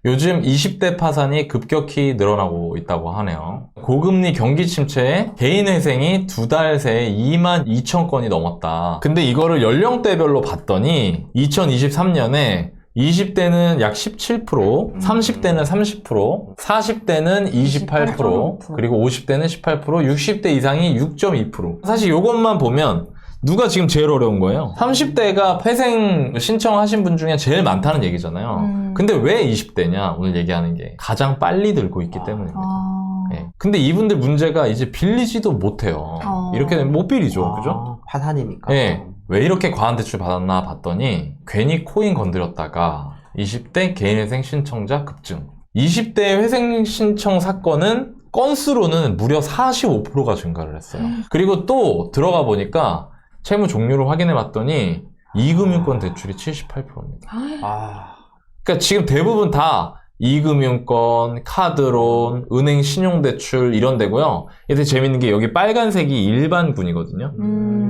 요즘 20대 파산이 급격히 늘어나고 있다고 하네요. 고금리 경기 침체에 개인 회생이 2달 새에 22,000건이 넘었다. 근데 이거를 연령대별로 봤더니 2023년에 20대는 약 17%, 30대는 30%, 40대는 28%, 그리고 50대는 18%, 60대 이상이 6.2%. 사실 이것만 보면 누가 지금 제일 어려운 거예요? 30대가 회생 신청하신 분 중에 제일 많다는 얘기잖아요. 근데 왜 20대냐? 오늘 얘기하는 게 가장 빨리 들고 있기 때문입니다. 네. 근데 이분들 문제가 이제 빌리지도 못해요. 이렇게 되면 못 빌리죠. 그죠? 파산이니까. 네. 왜 이렇게 과한 대출 받았나 봤더니 괜히 코인 건드렸다가 20대 개인회생 신청자 급증. 20대 회생 신청 사건은 건수로는 무려 45%가 증가를 했어요. 그리고 또 들어가 보니까 채무 종류를 확인해 봤더니 이금융권 대출이 78%입니다. 그러니까 지금 대부분 다 이금융권, 카드론, 은행 신용대출 이런 데고요. 되게 재밌는 게 여기 빨간색이 일반군이거든요.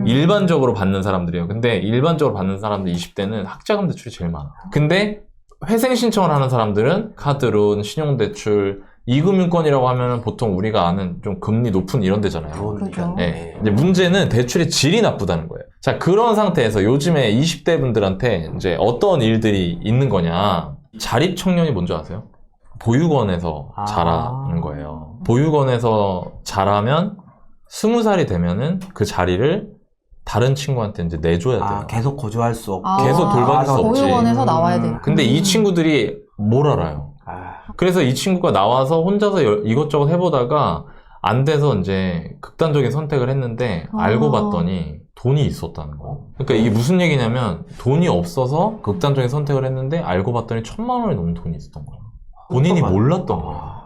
일반적으로 받는 사람들이에요. 근데 일반적으로 받는 사람들 20대는 학자금 대출이 제일 많아. 근데 회생 신청을 하는 사람들은 카드론, 신용대출, 이금융권이라고 하면 보통 우리가 아는 좀 금리 높은 이런 데잖아요. 그렇죠. 네. 근데 문제는 대출의 질이 나쁘다는 거예요. 자, 그런 상태에서 요즘에 20대 분들한테 이제 어떤 일들이 있는 거냐. 자립 청년이 뭔지 아세요? 보육원에서 자라는 거예요. 보육원에서 자라면 20살이 되면은 그 자리를 다른 친구한테 이제 내줘야 돼요. 계속 거주할 수 없고. 계속 돌봐줄 수 없지. 보육원에서 나와야 돼. 근데 이 친구들이 뭘 알아요? 그래서 이 친구가 나와서 혼자서 이것저것 해보다가 안 돼서 이제 극단적인 선택을 했는데 알고 봤더니 돈이 있었다는 거. 그러니까 이게 무슨 얘기냐면 돈이 없어서 극단적인 선택을 했는데 알고 봤더니 1,000만 원이 넘는 돈이 있었던 거야. 본인이 몰랐던 거야.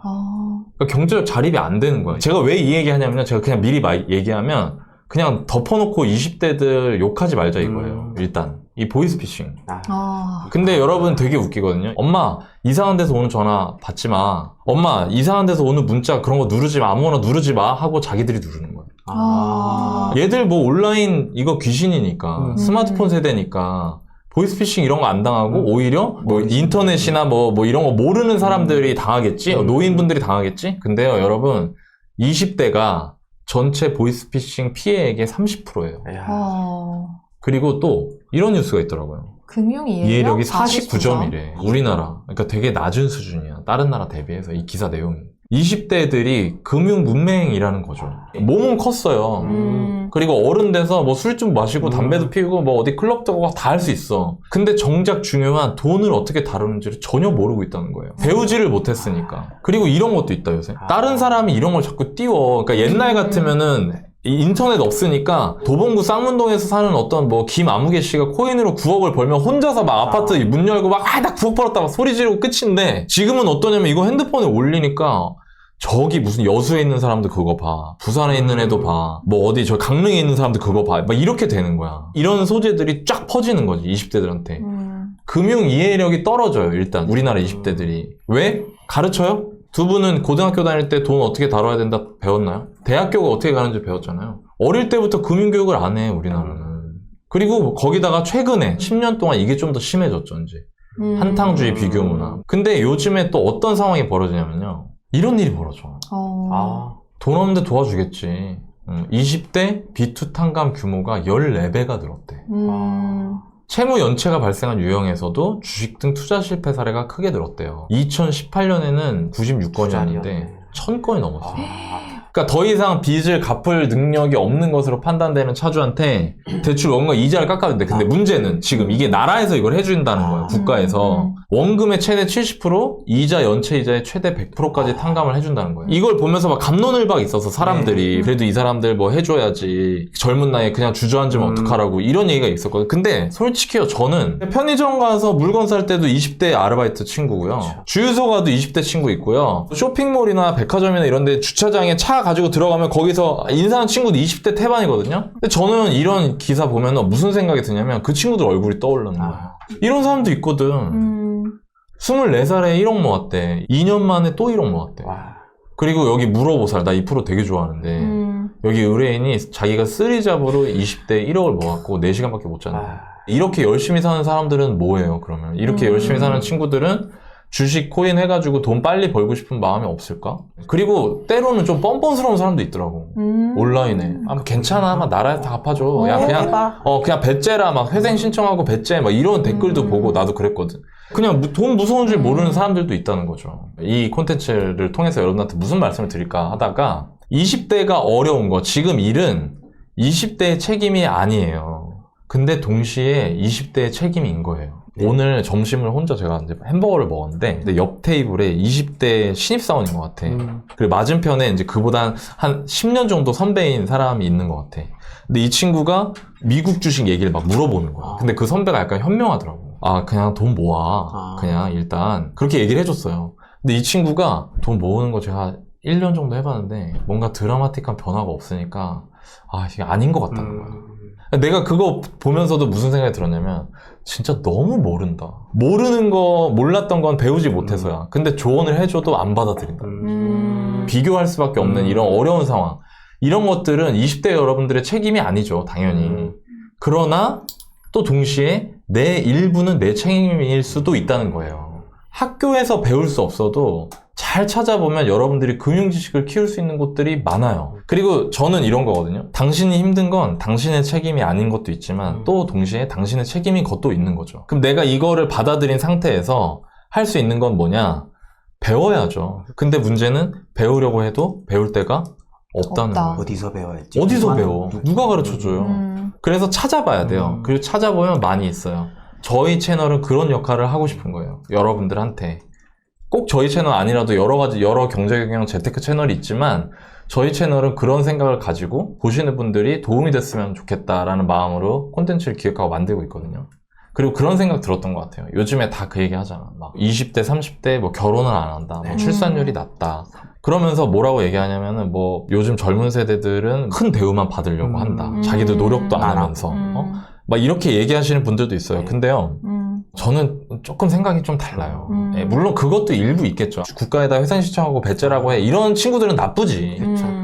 그러니까 경제적 자립이 안 되는 거야. 제가 왜 이 얘기 하냐면 제가 그냥 미리 얘기하면 그냥 덮어놓고 20대들 욕하지 말자 이거예요. 일단 이 보이스피싱. 근데 여러분 되게 웃기거든요. 엄마 이상한 데서 오는 전화 받지 마. 엄마 이상한 데서 오는 문자 그런 거 누르지 마. 아무거나 누르지 마 하고 자기들이 누르는 거예요. 얘들 뭐 온라인 이거 귀신이니까 스마트폰 세대니까 보이스피싱 이런 거 안 당하고 오히려 뭐 인터넷이나 뭐 이런 거 모르는 사람들이 당하겠지. 노인분들이 당하겠지. 근데요 여러분 20대가 전체 보이스피싱 피해액의 30%예요. 그리고 또 이런 뉴스가 있더라고요. 금융 이해력이 49점이래. 우리나라. 그러니까 되게 낮은 수준이야. 다른 나라 대비해서 이 기사 내용이. 20대들이 금융 문맹이라는 거죠. 몸은 컸어요. 그리고 어른 돼서 뭐 술 좀 마시고 담배도 피우고 뭐 어디 클럽도 가고 다 할 수 있어. 근데 정작 중요한 돈을 어떻게 다루는지를 전혀 모르고 있다는 거예요. 배우지를 못했으니까. 그리고 이런 것도 있다 요새. 다른 사람이 이런 걸 자꾸 띄워. 그러니까 옛날 같으면은 인터넷 없으니까 도봉구 쌍문동에서 사는 어떤 뭐 김아무개 씨가 코인으로 9억을 벌면 혼자서 막 아파트 문 열고 막 나 9억 벌었다 막 소리 지르고 끝인데 지금은 어떠냐면 이거 핸드폰에 올리니까 저기 무슨 여수에 있는 사람들 그거 봐. 부산에 있는 애도 봐. 뭐 어디 저 강릉에 있는 사람들 그거 봐. 막 이렇게 되는 거야. 이런 소재들이 쫙 퍼지는 거지 20대들한테. 금융 이해력이 떨어져요 일단 우리나라 20대들이. 왜? 가르쳐요? 두 분은 고등학교 다닐 때 돈 어떻게 다뤄야 된다 배웠나요? 대학교가 어떻게 가는지 배웠잖아요. 어릴 때부터 금융교육을 안 해 우리나라는. 그리고 거기다가 최근에 10년 동안 이게 좀 더 심해졌죠 이제. 한탕주의 비교 문화. 근데 요즘에 또 어떤 상황이 벌어지냐면요. 이런 일이 벌어져. 돈 없는데 도와주겠지. 20대 비투 탕감 규모가 14배가 늘었대. 채무 연체가 발생한 유형에서도 주식 등 투자 실패 사례가 크게 늘었대요. 2018년에는 96건이었는데 1000건이 넘었어요. 그러니까 더 이상 빚을 갚을 능력이 없는 것으로 판단되는 차주한테 대출 원금 이자를 깎아준대. 근데 문제는 지금 이게 나라에서 이걸 해준다는 거예요. 국가에서. 원금의 최대 70%, 이자 연체 이자의 최대 100%까지 탕감을 해준다는 거예요. 이걸 보면서 막 갑론을박 있어서 사람들이 그래도 이 사람들 뭐 해줘야지 젊은 나이에 그냥 주저앉으면 어떡하라고 이런 얘기가 있었거든요. 근데 솔직히요 저는 편의점 가서 물건 살 때도 20대 아르바이트 친구고요. 그렇죠. 주유소 가도 20대 친구 있고요. 쇼핑몰이나 백화점이나 이런 데 주차장에 차 가지고 들어가면 거기서 인사하는 친구도 20대 태반이거든요. 근데 저는 이런 기사 보면 무슨 생각이 드냐면 그 친구들 얼굴이 떠오르는 거예요. 이런 사람도 있거든. 24살에 1억 모았대. 2년 만에 또 1억 모았대. 그리고 여기 물어보살 나 이 프로 되게 좋아하는데 여기 의뢰인이 자기가 쓰리잡으로 20대 1억을 모았고 4시간밖에 못 잤는데 이렇게 열심히 사는 사람들은 뭐예요 그러면? 이렇게 열심히 사는 친구들은 주식 코인 해가지고 돈 빨리 벌고 싶은 마음이 없을까? 그리고 때로는 좀 뻔뻔스러운 사람도 있더라고. 온라인에. 괜찮아. 막 나라에서 다 갚아줘. 야, 그냥 배째라. 막 회생 신청하고 배째. 막 이런 댓글도 보고 나도 그랬거든. 그냥 돈 무서운 줄 모르는 사람들도 있다는 거죠. 이 콘텐츠를 통해서 여러분한테 무슨 말씀을 드릴까 하다가 20대가 어려운 거. 지금 일은 20대의 책임이 아니에요. 근데 동시에 20대의 책임인 거예요. 오늘 점심을 혼자 제가 이제 햄버거를 먹었는데 근데 옆 테이블에 20대 신입사원인 것 같아. 그리고 맞은편에 이제 그보다 한 10년 정도 선배인 사람이 있는 것 같아. 근데 이 친구가 미국 주식 얘기를 막 물어보는 거야. 근데 그 선배가 약간 현명하더라고. 그냥 돈 모아. 그냥 일단 그렇게 얘기를 해줬어요. 근데 이 친구가 돈 모으는 거 제가 1년 정도 해봤는데 뭔가 드라마틱한 변화가 없으니까 이게 아닌 것 같다는 거야. 내가 그거 보면서도 무슨 생각이 들었냐면 진짜 너무 모른다. 모르는 거 몰랐던 건 배우지 못해서야. 근데 조언을 해줘도 안 받아들인다. 비교할 수밖에 없는 이런 어려운 상황. 이런 것들은 20대 여러분들의 책임이 아니죠. 당연히. 그러나 또 동시에 내 일부는 내 책임일 수도 있다는 거예요. 학교에서 배울 수 없어도 잘 찾아보면 여러분들이 금융지식을 키울 수 있는 곳들이 많아요. 그리고 저는 이런 거거든요. 당신이 힘든 건 당신의 책임이 아닌 것도 있지만 또 동시에 당신의 책임인 것도 있는 거죠. 그럼 내가 이거를 받아들인 상태에서 할 수 있는 건 뭐냐? 배워야죠. 근데 문제는 배우려고 해도 배울 데가 없다는 거예요. 어디서 배워야지? 어디서 배워? 누가 가르쳐줘요? 그래서 찾아봐야 돼요. 그리고 찾아보면 많이 있어요. 저희 채널은 그런 역할을 하고 싶은 거예요. 여러분들한테. 꼭 저희 채널 아니라도 여러 경제경영 재테크 채널이 있지만 저희 채널은 그런 생각을 가지고 보시는 분들이 도움이 됐으면 좋겠다라는 마음으로 콘텐츠를 기획하고 만들고 있거든요. 그리고 그런 생각 들었던 것 같아요. 요즘에 다 그 얘기 하잖아. 막 20대, 30대 뭐 결혼을 안 한다. 뭐 출산율이 낮다. 그러면서 뭐라고 얘기하냐면은 뭐 요즘 젊은 세대들은 큰 대우만 받으려고 한다. 자기들 노력도 안 하면서. 막 이렇게 얘기하시는 분들도 있어요. 근데요. 저는 조금 생각이 좀 달라요. 물론 그것도 일부 있겠죠. 국가에다 회생 신청하고 배째라고 해. 이런 친구들은 나쁘지.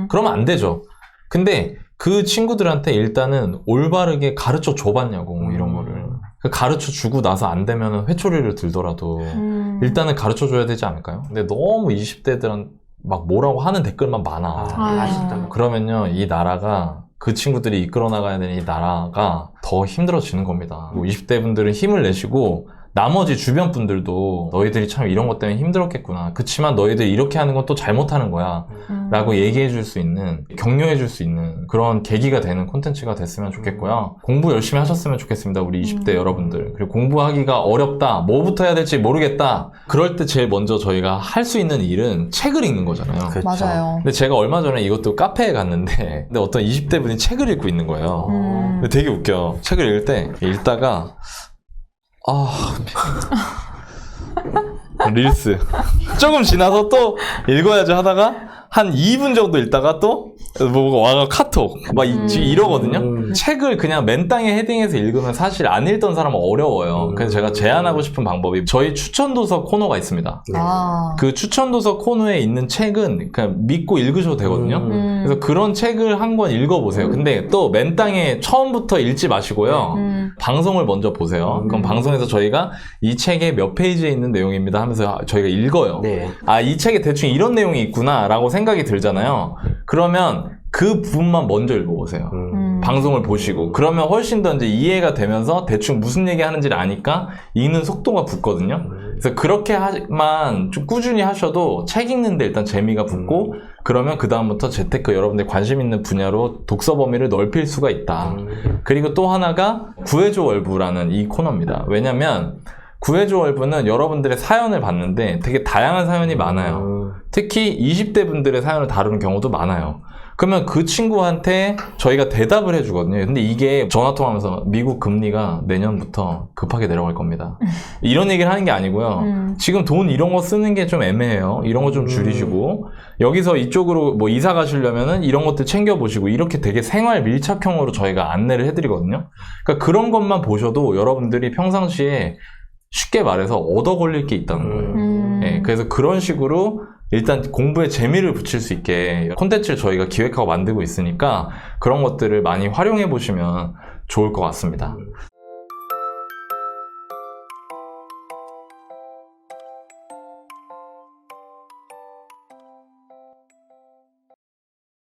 그러면 안 되죠. 근데 그 친구들한테 일단은 올바르게 가르쳐 줘봤냐고, 이런 거를. 가르쳐 주고 나서 안 되면 회초리를 들더라도 일단은 가르쳐 줘야 되지 않을까요? 근데 너무 20대들은 막 뭐라고 하는 댓글만 많아. 그러면요, 이 나라가 그 친구들이 이끌어 나가야 되는 이 나라가 더 힘들어지는 겁니다. 20대 분들은 힘을 내시고 나머지 주변 분들도 너희들이 참 이런 것 때문에 힘들었겠구나. 그치만 너희들이 이렇게 하는 건 또 잘못하는 거야. 라고 얘기해 줄 수 있는, 격려해 줄 수 있는 그런 계기가 되는 콘텐츠가 됐으면 좋겠고요. 공부 열심히 하셨으면 좋겠습니다. 우리 20대 여러분들. 그리고 공부하기가 어렵다. 뭐부터 해야 될지 모르겠다. 그럴 때 제일 먼저 저희가 할 수 있는 일은 책을 읽는 거잖아요. 그렇죠. 맞아요. 근데 제가 얼마 전에 이것도 카페에 갔는데 근데 어떤 20대 분이 책을 읽고 있는 거예요. 근데 되게 웃겨. 책을 읽을 때 읽다가 릴스 조금 지나서 또 읽어야지 하다가 한 2분 정도 읽다가 또 뭐가 와가 카톡 막 이러거든요. 책을 그냥 맨땅에 헤딩해서 읽으면 사실 안 읽던 사람은 어려워요. 그래서 제가 제안하고 싶은 방법이 저희 추천도서 코너가 있습니다. 그 추천도서 코너에 있는 책은 그냥 믿고 읽으셔도 되거든요. 그래서 그런 책을 한 권 읽어보세요. 근데 또 맨땅에 처음부터 읽지 마시고요. 방송을 먼저 보세요. 그럼 방송에서 저희가 이 책에 몇 페이지에 있는 내용입니다 하면서 저희가 읽어요. 이 책에 대충 이런 내용이 있구나 라고 생각이 들잖아요. 그러면 그 부분만 먼저 읽어보세요. 방송을 보시고. 그러면 훨씬 더 이제 이해가 되면서 대충 무슨 얘기 하는지를 아니까 읽는 속도가 붙거든요. 그래서 그렇게만 좀 꾸준히 하셔도 책 읽는데 일단 재미가 붙고 그러면 그다음부터 재테크 여러분들 관심 있는 분야로 독서 범위를 넓힐 수가 있다. 그리고 또 하나가 구해줘 월부라는 이 코너입니다. 왜냐면 구해줘 월부는 여러분들의 사연을 봤는데 되게 다양한 사연이 많아요. 특히 20대 분들의 사연을 다루는 경우도 많아요. 그러면 그 친구한테 저희가 대답을 해주거든요. 근데 이게 전화통화하면서 미국 금리가 내년부터 급하게 내려갈 겁니다. 이런 얘기를 하는 게 아니고요. 지금 돈 이런 거 쓰는 게 좀 애매해요. 이런 거 좀 줄이시고 여기서 이쪽으로 뭐 이사 가시려면은 이런 것들 챙겨보시고 이렇게 되게 생활 밀착형으로 저희가 안내를 해드리거든요. 그러니까 그런 것만 보셔도 여러분들이 평상시에 쉽게 말해서 얻어 걸릴 게 있다는 거예요. 네, 그래서 그런 식으로 일단 공부에 재미를 붙일 수 있게 콘텐츠를 저희가 기획하고 만들고 있으니까 그런 것들을 많이 활용해 보시면 좋을 것 같습니다.